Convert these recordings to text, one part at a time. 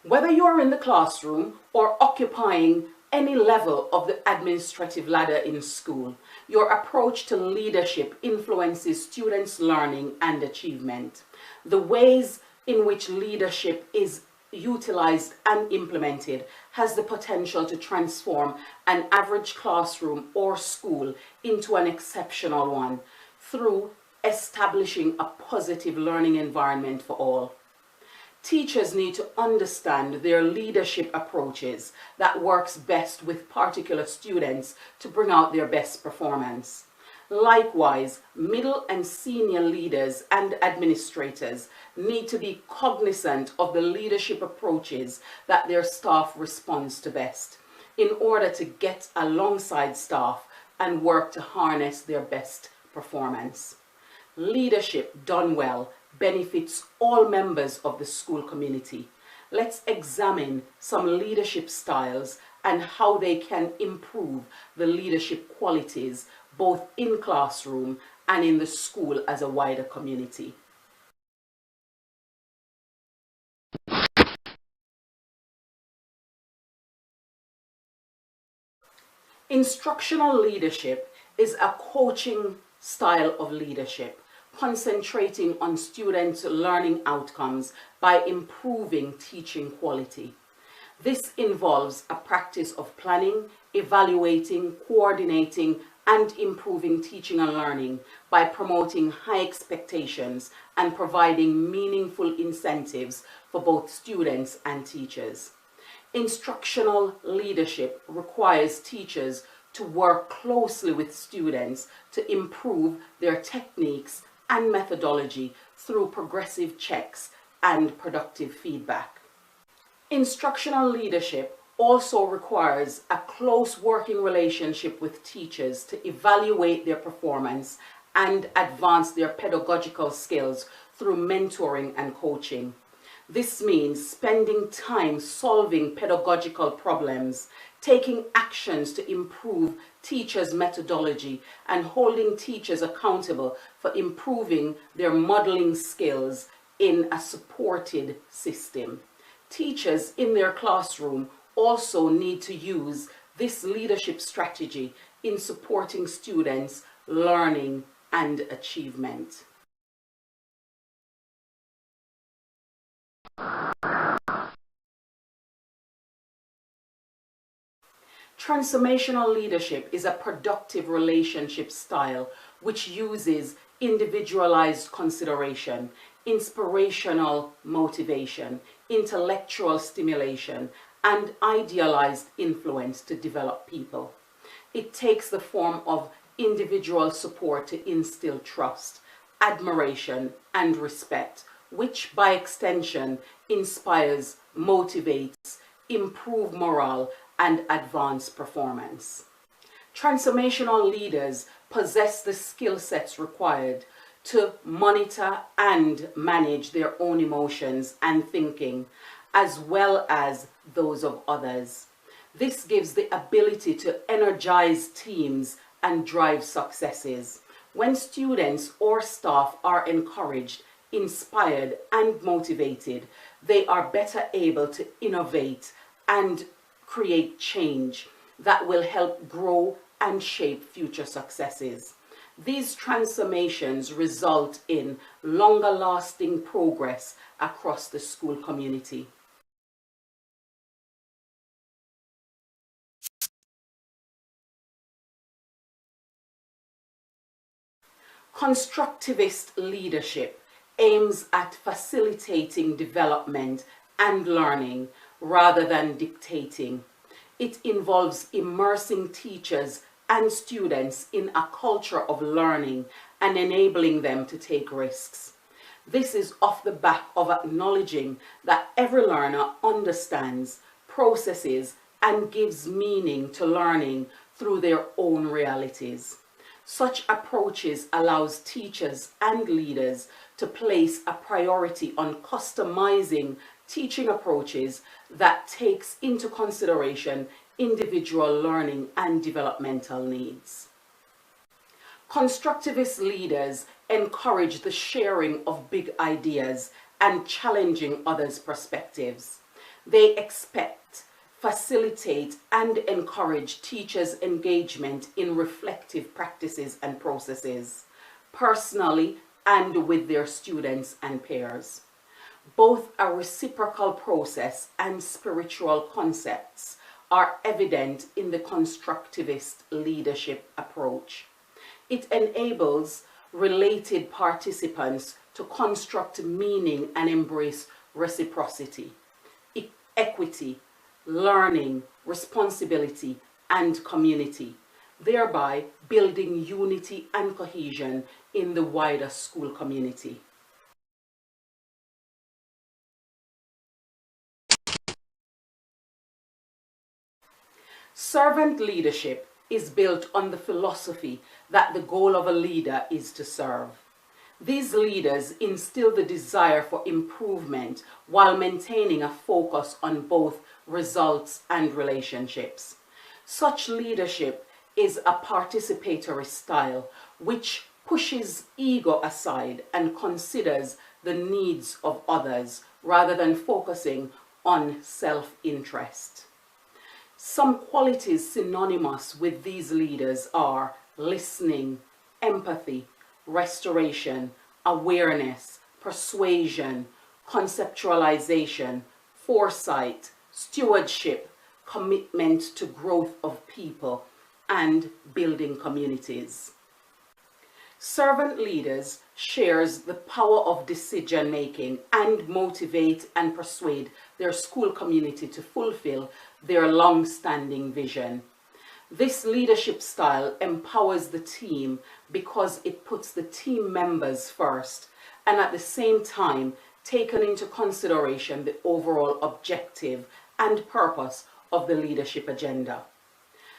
Whether you are in the classroom or occupying any level of the administrative ladder in school, your approach to leadership influences students' learning and achievement. The ways in which leadership is utilized and implemented has the potential to transform an average classroom or school into an exceptional one through establishing a positive learning environment for all. Teachers need to understand their leadership approaches that works best with particular students to bring out their best performance. Likewise, middle and senior leaders and administrators need to be cognizant of the leadership approaches that their staff responds to best in order to get alongside staff and work to harness their best performance. Leadership done well benefits all members of the school community. Let's examine some leadership styles and how they can improve the leadership qualities both in classroom and in the school as a wider community. Instructional leadership is a coaching style of leadership, concentrating on students' learning outcomes by improving teaching quality. This involves a practice of planning, evaluating, coordinating, and improving teaching and learning by promoting high expectations and providing meaningful incentives for both students and teachers. Instructional leadership requires teachers to work closely with students to improve their techniques and methodology through progressive checks and productive feedback. Instructional leadership also requires a close working relationship with teachers to evaluate their performance and advance their pedagogical skills through mentoring and coaching. This means spending time solving pedagogical problems, taking actions to improve teachers' methodology, and holding teachers accountable for improving their modeling skills in a supported system. Teachers in their classroom also need to use this leadership strategy in supporting students' learning and achievement. Transformational leadership is a productive relationship style which uses individualized consideration, inspirational motivation, intellectual stimulation, and idealized influence to develop people. It takes the form of individual support to instill trust, admiration, and respect, which by extension inspires, motivates, improve morale, and advance performance. Transformational leaders possess the skill sets required to monitor and manage their own emotions and thinking, as well as those of others. This gives the ability to energize teams and drive successes. When students or staff are encouraged, inspired, and motivated, they are better able to innovate and create change that will help grow and shape future successes. These transformations result in longer lasting progress across the school community. Constructivist leadership aims at facilitating development and learning rather than dictating. It involves immersing teachers and students in a culture of learning and enabling them to take risks. This is off the back of acknowledging that every learner understands, processes, and gives meaning to learning through their own realities. Such approaches allows teachers and leaders to place a priority on customizing teaching approaches that takes into consideration individual learning and developmental needs. Constructivist leaders encourage the sharing of big ideas and challenging others' perspectives. They expect, facilitate, and encourage teachers' engagement in reflective practices and processes, personally and with their students and peers. Both a reciprocal process and spiritual concepts are evident in the constructivist leadership approach. It enables related participants to construct meaning and embrace reciprocity, equity, learning, responsibility, and community, thereby building unity and cohesion in the wider school community. Servant leadership is built on the philosophy that the goal of a leader is to serve. These leaders instill the desire for improvement while maintaining a focus on both results and relationships. Such leadership is a participatory style which pushes ego aside and considers the needs of others rather than focusing on self-interest. Some qualities synonymous with these leaders are listening, empathy, restoration, awareness, persuasion, conceptualization, foresight, stewardship, commitment to growth of people, and building communities. Servant leaders shares the power of decision making and motivate and persuade their school community to fulfill their long-standing vision. This leadership style empowers the team because it puts the team members first and at the same time taken into consideration the overall objective and purpose of the leadership agenda.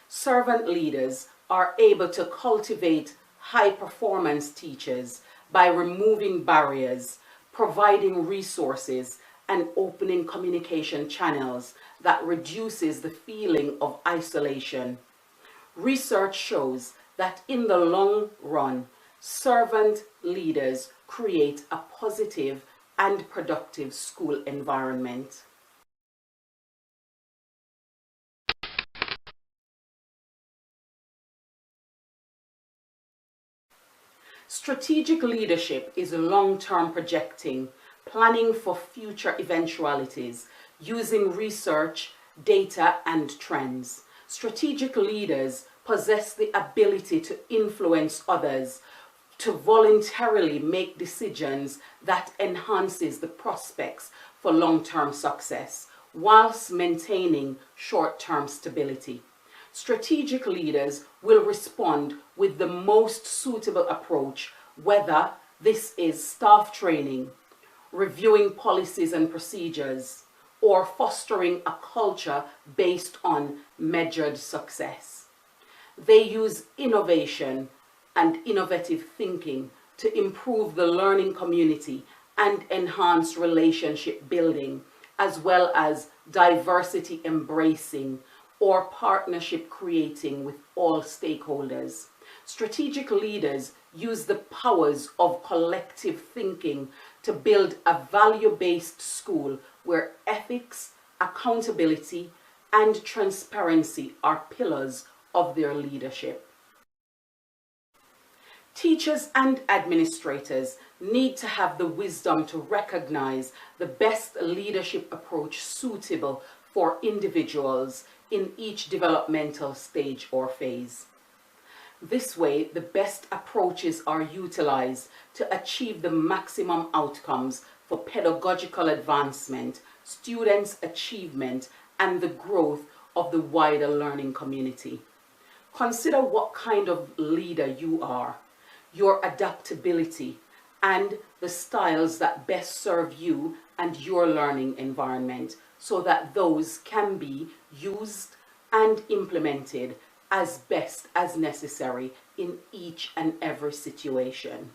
Servant leaders are able to cultivate high-performance teachers by removing barriers, providing resources, and opening communication channels that reduces the feeling of isolation. Research shows that in the long run, servant leaders create a positive and productive school environment. Strategic leadership is long-term projecting, planning for future eventualities, using research, data, and trends. Strategic leaders possess the ability to influence others, to voluntarily make decisions that enhances the prospects for long-term success, whilst maintaining short-term stability. Strategic leaders will respond with the most suitable approach, whether this is staff training, reviewing policies and procedures, or fostering a culture based on measured success. They use innovation and innovative thinking to improve the learning community and enhance relationship building, as well as diversity embracing or partnership creating with all stakeholders. Strategic leaders use the powers of collective thinking to build a value-based school where ethics, accountability, and transparency are pillars of their leadership. Teachers and administrators need to have the wisdom to recognize the best leadership approach suitable for individuals in each developmental stage or phase. This way, the best approaches are utilized to achieve the maximum outcomes for pedagogical advancement, students' achievement, and the growth of the wider learning community. Consider what kind of leader you are, your adaptability, and the styles that best serve you and your learning environment, so that those can be used and implemented as best as necessary in each and every situation.